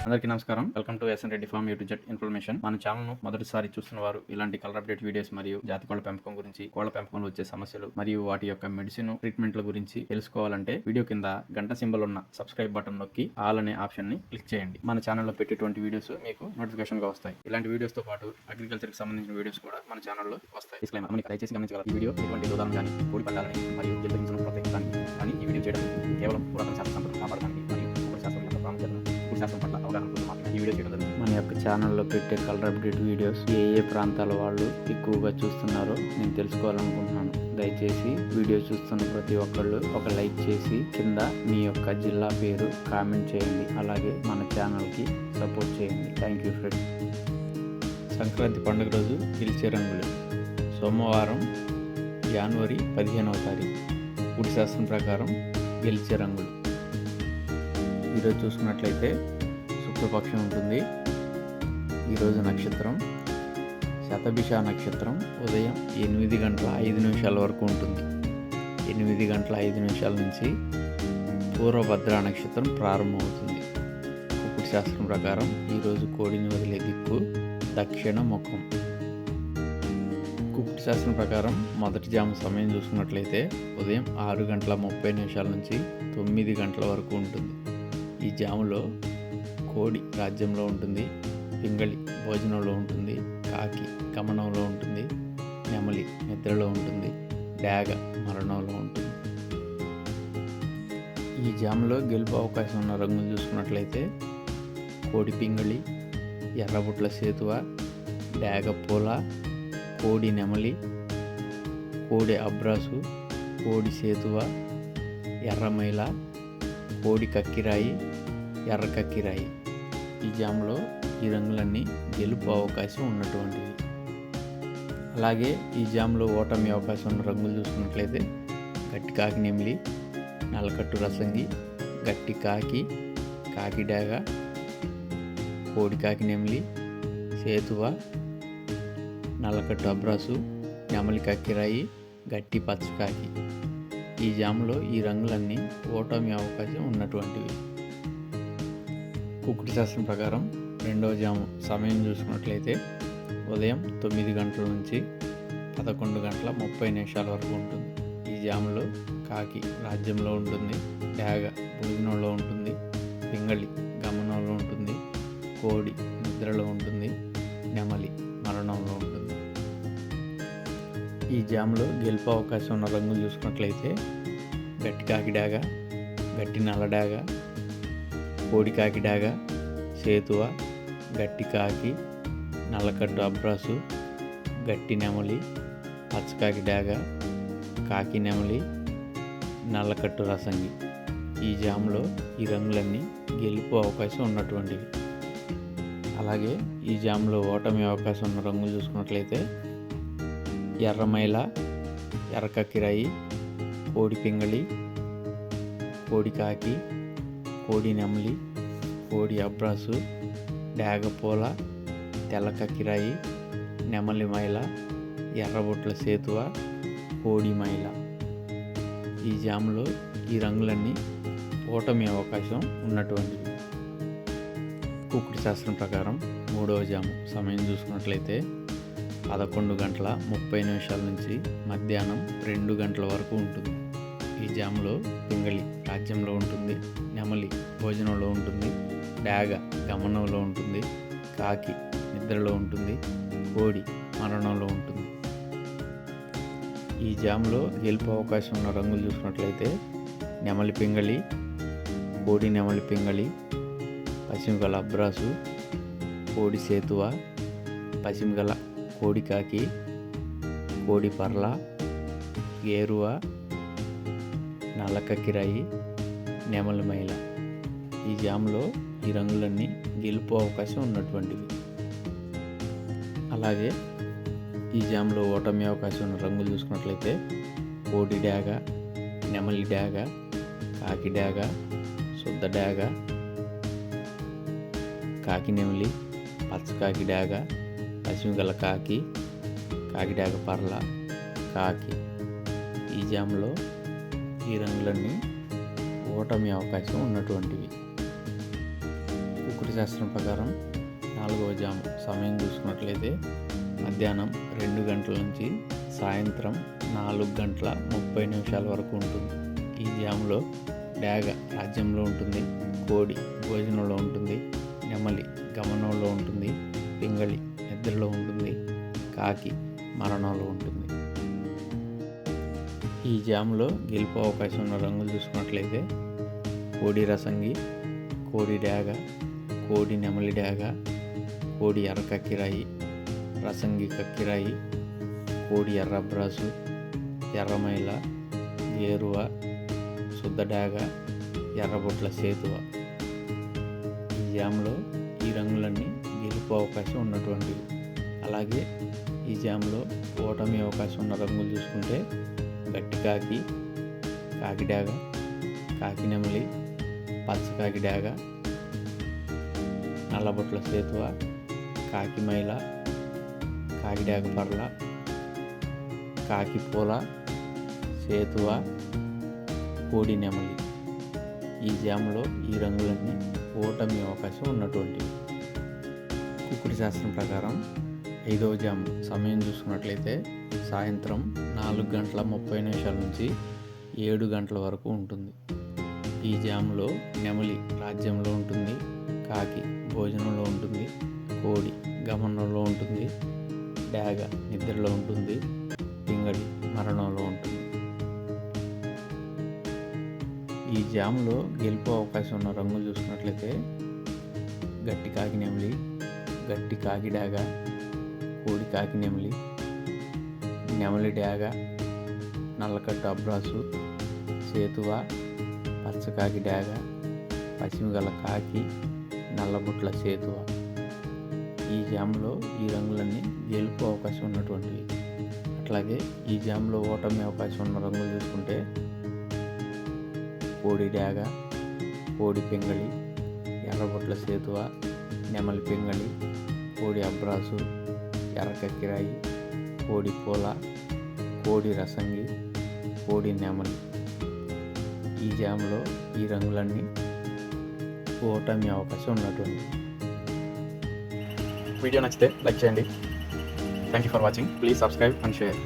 అందరికీ నమస్కారం. Welcome to SN Reddy farm YouTube జెట్ ఇన్ఫర్మేషన్. మన ఛానల్ ను మొదటిసారి చూస్తున్న వారు ఇలాంటి కలర్ అప్డేట్ వీడియోస్ మరియు జాతి కోళ్ల పెంపకం గురించి, కోళ్ల పెంపకంలో వచ్చే సమస్యలు మరియు వాటి యొక్క మెడిసిన్ ట్రీట్మెంట్ల గురించి తెలుసుకోవాలంటే వీడియో కింద గంట సింబల్ ఉన్న సబ్స్క్రైబ్ బటన్ నొక్కి ఆల్ అనే ఆప్షన్ ని క్లిక్ చేయండి. మన ఛానల్లో పెట్టేటువంటి వీడియోస్ మీకు నోటిఫికేషన్ గా వస్తాయి. ఇలాంటి వీడియోస్ తో పాటు అగ్రికల్చర్ కి సంబంధించిన వీడియోస్ కూడా మన ఛానల్లో వస్తాయి. డిస్క్లైమర్ దయచేసి గమనించగలరు. ఈ వీడియో ఎటువంటి దూరం కానీ కోడి పందాలని మరియు జంతు హింసను ప్రోత్సహించడానికి కానీ ఈ వీడియో చేయడం కేవలం పురాతన శాస్త్ర సంపదను కాపాడడానికి మరియు శాస్త్రం యొక్క ప్రాముఖ్యతను శాస్త్రం పట్ల అవగాహన కోసం మాత్రమే ఈ వీడియో చేయడం జరుగుతుంది. మన యొక్క ఛానల్లో పెట్టే కలర్ అప్డేట్ వీడియోస్ ఏ ప్రాంతాల వాళ్ళు ఎక్కువగా చూస్తున్నారో నేను తెలుసుకోవాలనుకుంటున్నాను. దయచేసి వీడియో చూస్తున్న ప్రతి ఒక్కళ్ళు ఒక లైక్ చేసి కింద మీ యొక్క జిల్లా పేరు కామెంట్ చేయండి. అలాగే మన ఛానల్కి సపోర్ట్ చేయండి. Thank you friends. సంక్రాంతి పండుగ రోజు గెలిచే రంగులు సోమవారం జనవరి 15వ తారీఖు ఉడి శాస్త్రం ప్రకారం గెలిచే రంగులు. ఈరోజు చూసుకున్నట్లయితే శుక్లపక్షం ఉంటుంది. ఈరోజు నక్షత్రం శతభిష నక్షత్రం ఉదయం 8:05 వరకు ఉంటుంది. 8:05 నుంచి పూర్వభద్ర నక్షత్రం ప్రారంభమవుతుంది. కుక్కుడు శాస్త్రం ప్రకారం ఈరోజు కోడిని వదిలే దిక్కు దక్షిణ ముఖం. కుక్కుడు శాస్త్రం ప్రకారం మొదటి జాము సమయం చూసుకున్నట్లయితే ఉదయం 6:30 నుంచి 9 వరకు ఉంటుంది. ఈ జాములో కోడి రాజ్యంలో ఉంటుంది, పింగళి భోజనంలో ఉంటుంది, కాకి గమనంలో ఉంటుంది, నెమలి నిద్రలో ఉంటుంది, డాగ మరణంలో ఉంటుంది. ఈ జాములో గెలుపు అవకాశం ఉన్న రంగులు చూసుకున్నట్లయితే కోడి పింగళి, ఎర్రబుట్ల సేతువ, డాగ పూల, కోడి నెమలి, కోడి అబ్రాసు, కోడి సేతువ, ఎర్రమైల, కోడి కక్కిరాయి, ఎర్ర కక్కిరాయి. ఈ జాములో ఈ రంగులన్నీ గెలుపు అవకాశం ఉన్నటువంటివి. అలాగే ఈ జాములో ఓటమి అవకాశం ఉన్న రంగులు చూసుకున్నట్లయితే గట్టి కాకి నెమిలి, నల్లకట్టు రసంగి, గట్టి కాకి, కాకి డాగ, కోడి కాకి నెమిలి, సేతువ, నల్లకట్టు అబ్రాసు, నెమలి కక్కిరాయి, గట్టి పచ్చకాకి. ఈ జాములో ఈ రంగులన్నీ ఓటమి అవకాశం ఉన్నటువంటివి. కుక్కుడు శాస్త్రం ప్రకారం రెండవ జాము సమయం చూసుకున్నట్లయితే ఉదయం 9 నుంచి 11:30 వరకు ఉంటుంది. ఈ జాములో కాకి రాజ్యంలో ఉంటుంది, డాగ భోజనంలో ఉంటుంది, పింగళి గమనంలో ఉంటుంది, కోడి నిద్రలో ఉంటుంది, నెమలి మరణంలో ఉంటుంది. ఈ జాములో గెలుపు అవకాశం ఉన్న రంగులు చూసుకున్నట్లయితే గట్టి కాకి డాగ, గట్టి నల్ల డాగ, కోడి కాకి డాగ, సేతువ, గట్టి కాకి, నల్లకట్టు అబ్రాసు, గట్టి నెమలి, పచ్చకాకి డాగ, కాకి నెమలి, నల్లకట్టు రసంగి. ఈ జాములో ఈ రంగులన్నీ గెలుపు అవకాశం ఉన్నటువంటివి. అలాగే ఈ జాములో ఓటమి అవకాశం ఉన్న రంగులు చూసుకున్నట్లయితే ఎర్రమైల, ఎర్ర కక్కిరాయి, కోడి పింగళి, కోడి కాకి, కోడి నెమలి, కోడి అబ్రాసు, డాగపూల, తెల్ల కక్కిరాయి, నెమలి మైల, ఎర్రబొట్ల సేతువ, కోడి మైల. ఈ జాములో ఈ రంగులన్నీ ఓటమి అవకాశం ఉన్నటువంటివి. కుక్కుడు శాస్త్రం ప్రకారం మూడవ జాము సమయం చూసుకున్నట్లయితే 11:30 నుంచి మధ్యాహ్నం 2 వరకు ఉంటుంది. ఈ జాములో పింగళి రాజ్యంలో ఉంటుంది, నెమలి భోజనంలో ఉంటుంది, డాగ గమనంలో ఉంటుంది, కాకి నిద్రలో ఉంటుంది, కోడి మరణంలో ఉంటుంది. ఈ జాములో గెలుపు అవకాశం ఉన్న రంగులు చూసుకున్నట్లయితే నెమలి పింగళి, కోడి నెమలి పింగళి, పశ్చిమగల అబ్రాసు, కోడి సేతువ, పశ్చిమగల కోడి కాకి, కోడి పర్ల, గేరువ, నల్ల కక్కిరాయి, నెమలి మైల. ఈ జాములో ఈ రంగులన్నీ గెలుపు అవకాశం ఉన్నటువంటివి. అలాగే ఈ జాములో ఓటమి అవకాశం ఉన్న రంగులు చూసుకున్నట్లయితే కోడి డాగ, నెమలి డాగ, కాకి డాగ, శుద్ధ డాగ, కాకి నెమలి, పచ్చకాకి డాగ, పశ్చిమగల కాకి, కాకి డాగ పర్ల, కాకి. ఈ జాములో ఈ రంగులన్నీ ఓటమి అవకాశం ఉన్నటువంటివి. కుకుటి శాస్త్రం ప్రకారం 4వ జాము సమయం చూసుకున్నట్లయితే మధ్యాహ్నం 2 గంటల నుంచి సాయంత్రం 4:30 వరకు ఉంటుంది. ఈ జాములో డాగ రాజ్యంలో ఉంటుంది, కోడి భోజనంలో ఉంటుంది, నెమలి గమనంలో ఉంటుంది, పింగళి నిద్రలో ఉంటుంది, కాకి మరణంలో ఉంటుంది. ఈ జాములో గెలుపు అవకాశం ఉన్న రంగులు చూసుకున్నట్లయితే కోడి రసంగి, కోడి డాగ, కోడి నెమలి డాగ, కోడి ఎర్ర కక్కిరాయి, రసంగి కక్కిరాయి, కోడి ఎర్రబ్రాసు, ఎర్రమైల, ఏరువ, శుద్ధ డాగ, ఎర్రబొట్ల సేతువ. ఈ జాములో ఈ రంగులన్నీ గెలుపు అవకాశం ఉన్నటువంటివి. అలాగే ఈ జాములో ఓటమి అవకాశం ఉన్న రంగులు చూసుకుంటే గట్టి కాకి, కాకి డాగ, కాకి నెమలి, పచ్చ కాకి డాగ, నల్లబొట్ల సేతువ, కాకి మైల, కాకి డాగ పర్ల, కాకి పూల, సేతువ, కోడి నెమలి. ఈ జాములో ఈ రంగులన్నీ ఓటమి అవకాశం ఉన్నటువంటివి. కుకుటి శాస్త్రం ప్రకారం 5వ జాము సమయం చూసుకున్నట్లయితే సాయంత్రం 4:30 నుంచి 7 గంటల వరకు ఉంటుంది. ఈ జాములో నెమలి రాజ్యంలో ఉంటుంది, కాకి భోజనంలో ఉంటుంది, కోడి గమనంలో ఉంటుంది, డాగ నిద్రలో ఉంటుంది, పింగళి మరణంలో ఉంటుంది. ఈ జాములో గెలుపు అవకాశం ఉన్న రంగులు చూసుకున్నట్లయితే గట్టి కాకి నెమలి, గట్టి కాకి డాగ, కోడి కాకి నెమలి, నెమలి డాగ, నల్లకట్టు అబ్రాసు, సేతువ, పచ్చకాకి డాగ, పశ్చిమగల కాకి, నల్లబుట్ల సేతువ. ఈ జాములో ఈ రంగులన్నీ గెలుపు అవకాశం ఉన్నటువంటివి. అట్లాగే ఈ జాములో ఓటమి అవకాశం ఉన్న రంగులు చూసుకుంటే కోడి డాగ, కోడి పింగళి, ఎర్రబొట్ల సేతువ, నెమలి పింగళి, కోడి అబ్రాసు, ఎర్ర కక్కిరాయి, కోడి పూల, కోడి రసంగి, కోడి నెమలి. ఈ జాములో ఈ రంగులన్నీ ఓటమి అవకాశం ఉన్నటువంటి. వీడియో నచ్చితే లైక్ చేయండి. Thank you for watching. Please subscribe and share.